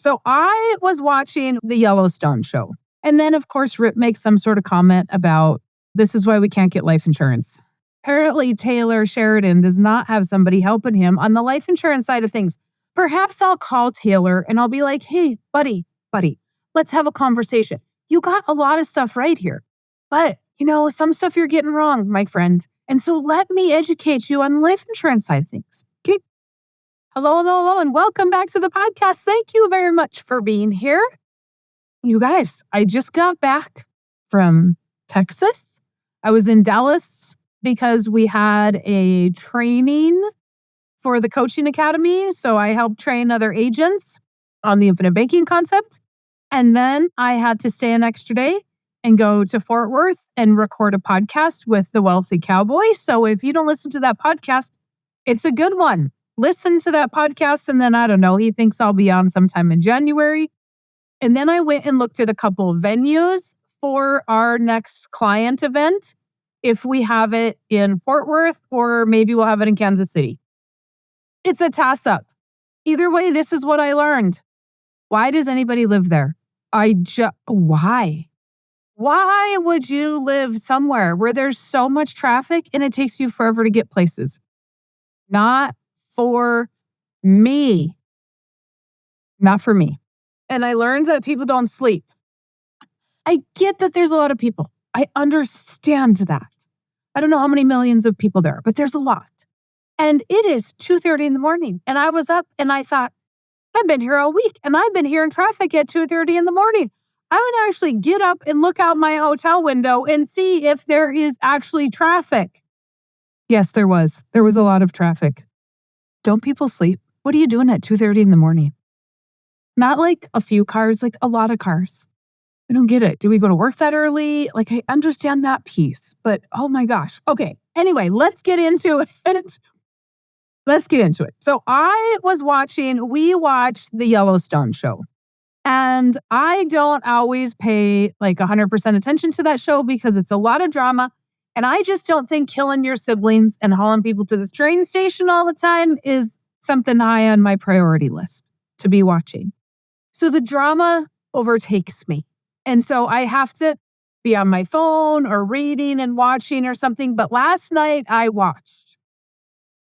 So I was watching the Yellowstone show. And then, of course, Rip makes some sort of comment about this is why we can't get life insurance. Apparently, Taylor Sheridan does not have somebody helping him on the life insurance side of things. Perhaps I'll call Taylor and I'll be like, hey, buddy, let's have a conversation. You got a lot of stuff right here. But, some stuff you're getting wrong, my friend. And so let me educate you on the life insurance side of things. Okay. Hello, and welcome back to the podcast. Thank you very much for being here. You guys, I just got back from Texas. I was in Dallas because we had a training for the coaching academy. So I helped train other agents on the infinite banking concept. And then I had to stay an extra day and go to Fort Worth and record a podcast with the Wealthy Cowboy. So if you don't listen to that podcast, it's a good one. Listen to that podcast. And then, I don't know, he thinks I'll be on sometime in January. And then I went and looked at a couple of venues for our next client event, if we have it in Fort Worth or maybe we'll have it in Kansas City. It's a toss-up. Either way, this is what I learned. Why does anybody live there? Why? Why would you live somewhere where there's so much traffic and it takes you forever to get places? Not for me. Not for me. And I learned that people don't sleep. I get that there's a lot of people. I understand that. I don't know how many millions of people there are, but there's a lot. And it is 2:30 in the morning. And I was up and I thought, I've been here all week and I've been here in traffic at 2:30 in the morning. I would actually get up and look out my hotel window and see if there is actually traffic. Yes, there was. There was a lot of traffic. Don't people sleep? What are you doing at 2:30 in the morning? Not like a few cars, like a lot of cars. I don't get it. Do we go to work that early? Like, I understand that piece, but oh my gosh. Okay. Anyway, let's get into it. So we watched the Yellowstone show. And I don't always pay like 100% attention to that show because it's a lot of drama. And I just don't think killing your siblings and hauling people to the train station all the time is something high on my priority list to be watching. So the drama overtakes me. And so I have to be on my phone or reading and watching or something. But last night I watched.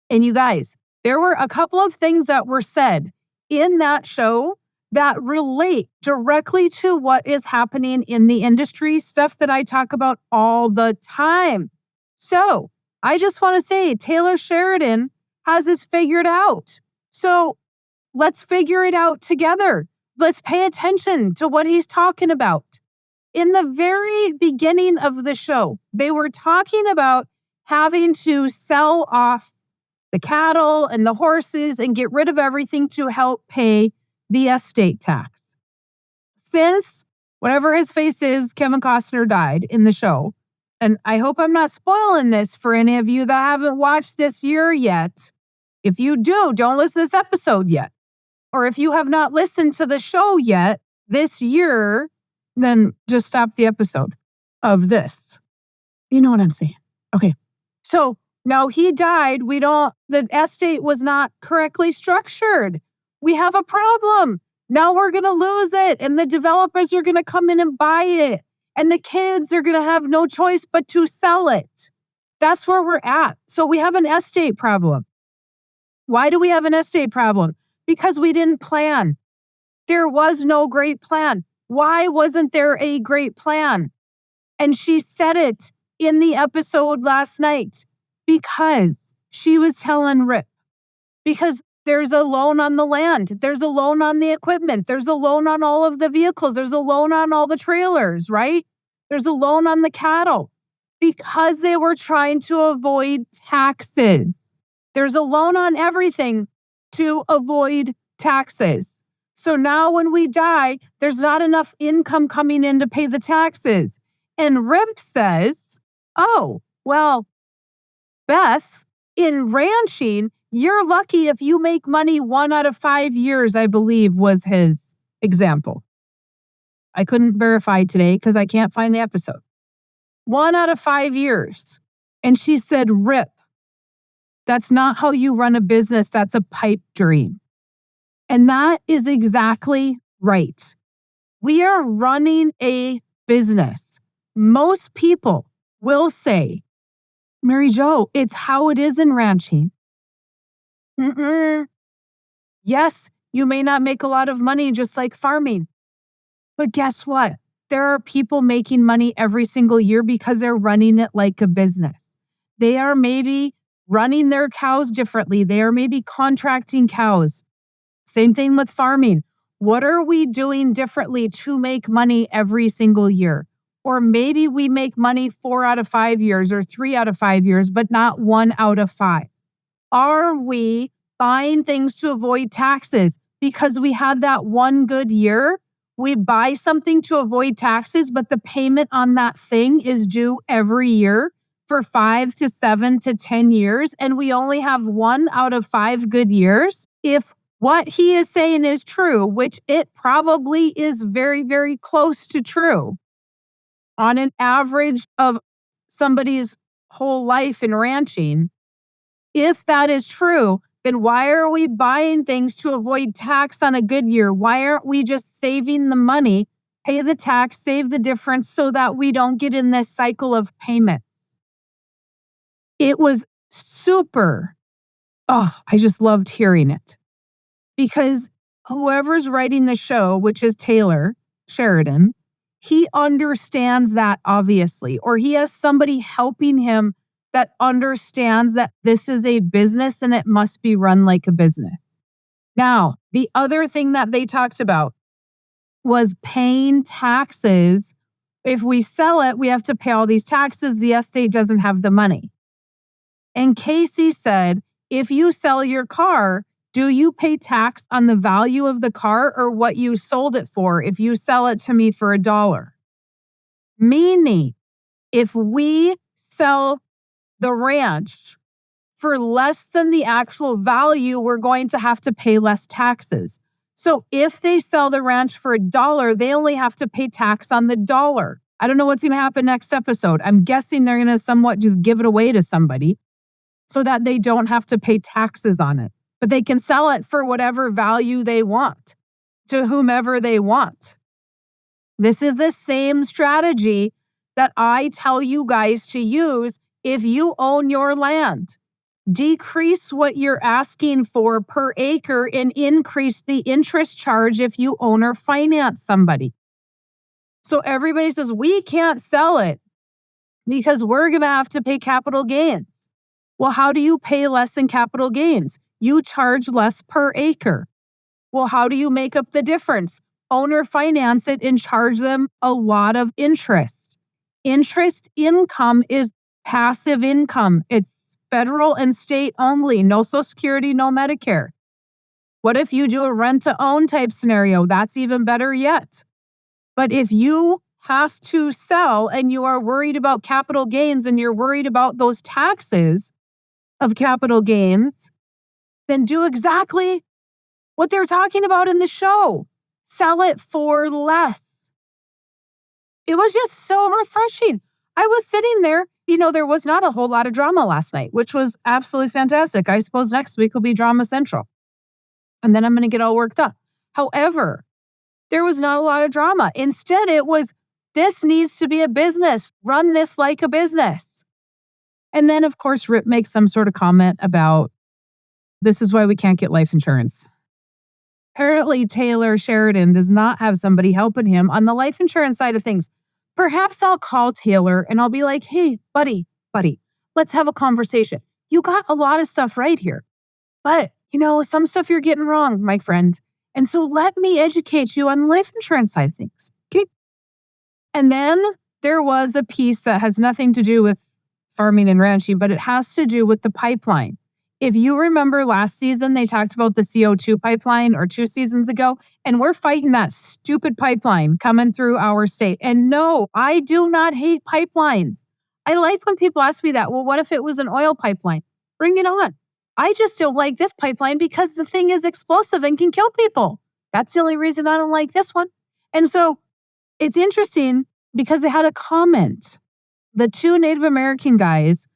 And you guys, there were a couple of things that were said in that show that relate directly to what is happening in the industry, stuff that I talk about all the time. So I just want to say Taylor Sheridan has this figured out. So let's figure it out together. Let's pay attention to what he's talking about. In the very beginning of the show, they were talking about having to sell off the cattle and the horses and get rid of everything to help pay the estate tax. Since whatever his face is, Kevin Costner died in the show. And I hope I'm not spoiling this for any of you that haven't watched this year yet. If you do, don't listen to this episode yet. Or if you have not listened to the show yet this year, then just stop the episode of this. You know what I'm saying? Okay. So now he died. The estate was not correctly structured. We have a problem. Now we're going to lose it. And the developers are going to come in and buy it. And the kids are going to have no choice but to sell it. That's where we're at. So we have an estate problem. Why do we have an estate problem? Because we didn't plan. There was no great plan. Why wasn't there a great plan? And she said it in the episode last night because she was telling Rip. Because there's a loan on the land. There's a loan on the equipment. There's a loan on all of the vehicles. There's a loan on all the trailers, right? There's a loan on the cattle because they were trying to avoid taxes. There's a loan on everything to avoid taxes. So now when we die, there's not enough income coming in to pay the taxes. And Rip says, oh, well, Beth, in ranching, you're lucky if you make money 1 out of 5 years, I believe was his example. I couldn't verify today because I can't find the episode. 1 out of 5 years. And she said, Rip, that's not how you run a business. That's a pipe dream. And that is exactly right. We are running a business. Most people will say, Mary Jo, it's how it is in ranching. Mm-mm. Yes, you may not make a lot of money just like farming. But guess what? There are people making money every single year because they're running it like a business. They are maybe running their cows differently. They are maybe contracting cows. Same thing with farming. What are we doing differently to make money every single year? Or maybe we make money 4 out of 5 years or 3 out of 5 years, but not 1 out of 5. Are we buying things to avoid taxes because we had that one good year? We buy something to avoid taxes, but the payment on that thing is due every year for 5 to 7 to 10 years, and we only have 1 out of 5 good years. If what he is saying is true, which it probably is very, very close to true, on an average of somebody's whole life in ranching, if that is true, then why are we buying things to avoid tax on a good year? Why aren't we just saving the money, pay the tax, save the difference so that we don't get in this cycle of payments? It was super. Oh, I just loved hearing it. Because whoever's writing the show, which is Taylor Sheridan, he understands that obviously, or he has somebody helping him that understands that this is a business and it must be run like a business. Now, the other thing that they talked about was paying taxes. If we sell it, we have to pay all these taxes. The estate doesn't have the money. And Casey said, if you sell your car, do you pay tax on the value of the car or what you sold it for if you sell it to me for $1? Meaning, if we sell the ranch for less than the actual value, we're going to have to pay less taxes. So if they sell the ranch for $1, they only have to pay tax on the dollar. I don't know what's going to happen next episode. I'm guessing they're going to somewhat just give it away to somebody so that they don't have to pay taxes on it. But they can sell it for whatever value they want to whomever they want. This is the same strategy that I tell you guys to use if you own your land. Decrease what you're asking for per acre and increase the interest charge if you own or finance somebody. So everybody says, we can't sell it because we're going to have to pay capital gains. Well, how do you pay less in capital gains? You charge less per acre. Well, how do you make up the difference? Owner finance it and charge them a lot of interest. Interest income is passive income. It's federal and state only. No Social Security, no Medicare. What if you do a rent-to-own type scenario? That's even better yet. But if you have to sell and you are worried about capital gains and you're worried about those taxes of capital gains, then do exactly what they're talking about in the show. Sell it for less. It was just so refreshing. I was sitting there, there was not a whole lot of drama last night, which was absolutely fantastic. I suppose next week will be Drama Central. And then I'm going to get all worked up. However, there was not a lot of drama. Instead, it was, this needs to be a business. Run this like a business. And then, of course, Rip makes some sort of comment about, this is why we can't get life insurance. Apparently, Taylor Sheridan does not have somebody helping him on the life insurance side of things. Perhaps I'll call Taylor and I'll be like, hey, buddy, let's have a conversation. You got a lot of stuff right here. But, some stuff you're getting wrong, my friend. And so let me educate you on the life insurance side of things. Okay. And then there was a piece that has nothing to do with farming and ranching, but it has to do with the pipeline. If you remember last season, they talked about the CO2 pipeline, or 2 seasons ago, and we're fighting that stupid pipeline coming through our state. And no, I do not hate pipelines. I like when people ask me that. Well, what if it was an oil pipeline? Bring it on. I just don't like this pipeline because the thing is explosive and can kill people. That's the only reason I don't like this one. And so it's interesting because they had a comment. The 2 Native American guys,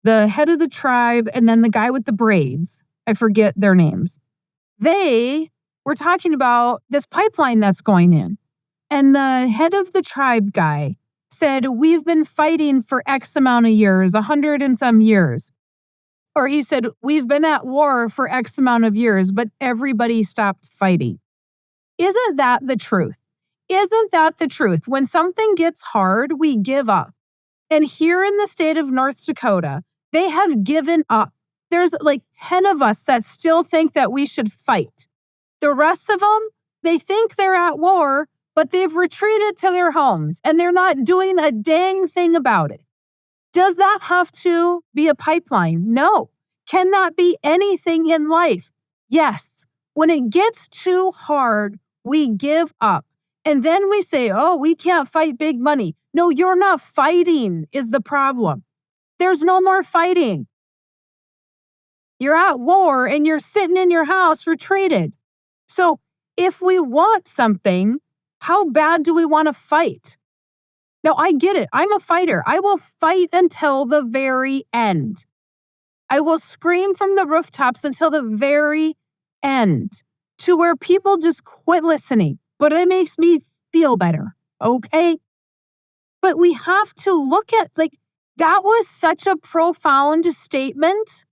the head of the tribe, and then the guy with the braids, I forget their names. They we're talking about this pipeline that's going in. And the head of the tribe guy said, we've been fighting for X amount of years, 100 and some years. Or he said, we've been at war for X amount of years, but everybody stopped fighting. Isn't that the truth? Isn't that the truth? When something gets hard, we give up. And here in the state of North Dakota, they have given up. There's like 10 of us that still think that we should fight. The rest of them, they think they're at war, but they've retreated to their homes and they're not doing a dang thing about it. Does that have to be a pipeline? No. Can that be anything in life? Yes. When it gets too hard, we give up. And then we say, oh, we can't fight big money. No, you're not fighting is the problem. There's no more fighting. You're at war and you're sitting in your house retreated. So if we want something, how bad do we want to fight? Now, I get it. I'm a fighter. I will fight until the very end. I will scream from the rooftops until the very end to where people just quit listening. But it makes me feel better, okay? But we have to look at, that was such a profound statement.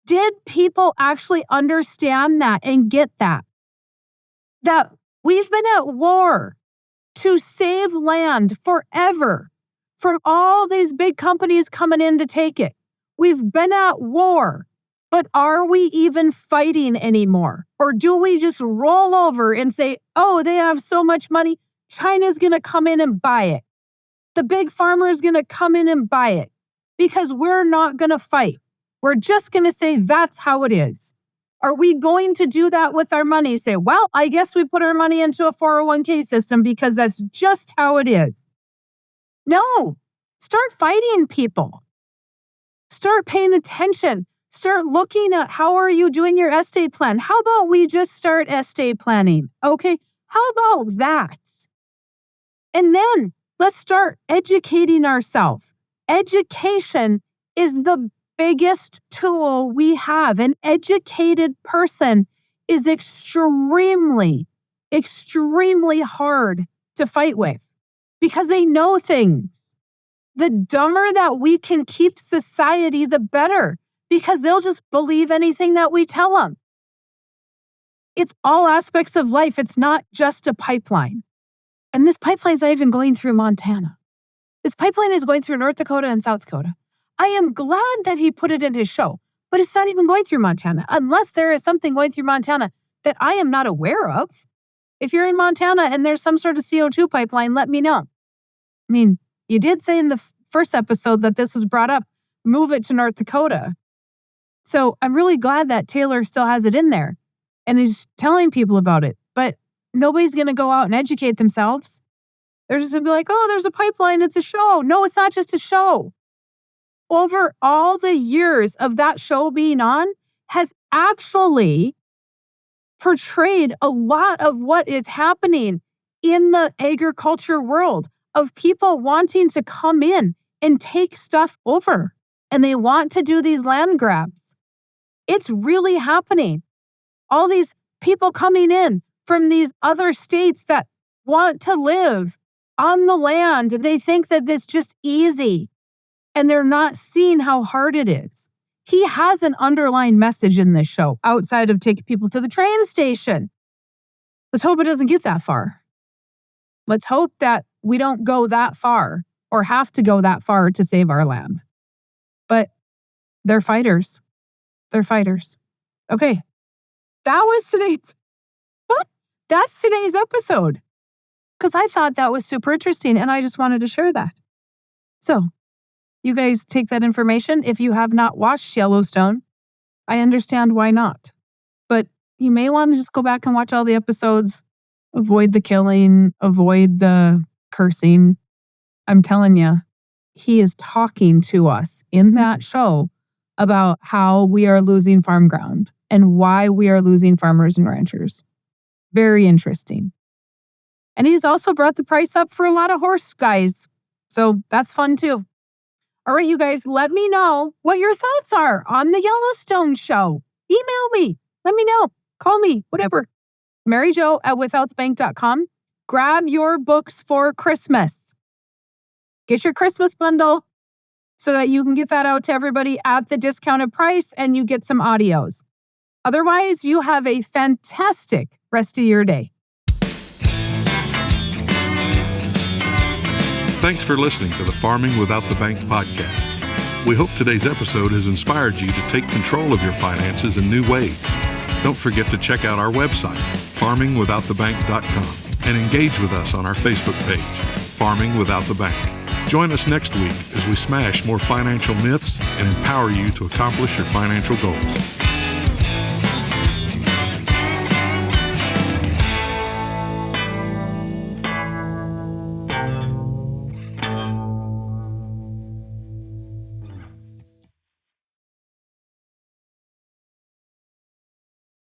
Did people actually understand that and get that? That we've been at war to save land forever from all these big companies coming in to take it. We've been at war, but are we even fighting anymore? Or do we just roll over and say, oh, they have so much money, China's going to come in and buy it. The big farmer is going to come in and buy it because we're not going to fight. We're just going to say that's how it is. Are we going to do that with our money? Say, well, I guess we put our money into a 401k system because that's just how it is. No, start fighting people. Start paying attention. Start looking at how are you doing your estate plan? How about we just start estate planning? Okay, how about that? And then let's start educating ourselves. Education is the biggest tool we have. An educated person is extremely, extremely hard to fight with because they know things. The dumber that we can keep society, the better, because they'll just believe anything that we tell them. It's all aspects of life. It's not just a pipeline. And this pipeline is not even going through Montana. This pipeline is going through North Dakota and South Dakota. I am glad that he put it in his show, but it's not even going through Montana unless there is something going through Montana that I am not aware of. If you're in Montana and there's some sort of CO2 pipeline, let me know. I mean, you did say in the first episode that this was brought up, move it to North Dakota. So I'm really glad that Taylor still has it in there and is telling people about it. But nobody's going to go out and educate themselves. They're just going to be like, oh, there's a pipeline. It's a show. No, it's not just a show. Over all the years of that show being on has actually portrayed a lot of what is happening in the agriculture world of people wanting to come in and take stuff over. And they want to do these land grabs. It's really happening. All these people coming in from these other states that want to live on the land. They think that it's just easy. And they're not seeing how hard it is. He has an underlying message in this show outside of taking people to the train station. Let's hope it doesn't get that far. Let's hope that we don't go that far or have to go that far to save our land. But they're fighters. They're fighters. Okay. That's today's episode. Because I thought that was super interesting and I just wanted to share that. So, you guys take that information. If you have not watched Yellowstone, I understand why not. But you may want to just go back and watch all the episodes. Avoid the killing. Avoid the cursing. I'm telling you, he is talking to us in that show about how we are losing farm ground and why we are losing farmers and ranchers. Very interesting. And he's also brought the price up for a lot of horse guys. So that's fun too. All right, you guys, let me know what your thoughts are on the Yellowstone show. Email me. Let me know. Call me. Whatever. MaryJo at withoutthebank.com. Grab your books for Christmas. Get your Christmas bundle so that you can get that out to everybody at the discounted price and you get some audios. Otherwise, you have a fantastic rest of your day. Thanks for listening to the Farming Without the Bank podcast. We hope today's episode has inspired you to take control of your finances in new ways. Don't forget to check out our website, farmingwithoutthebank.com, and engage with us on our Facebook page, Farming Without the Bank. Join us next week as we smash more financial myths and empower you to accomplish your financial goals.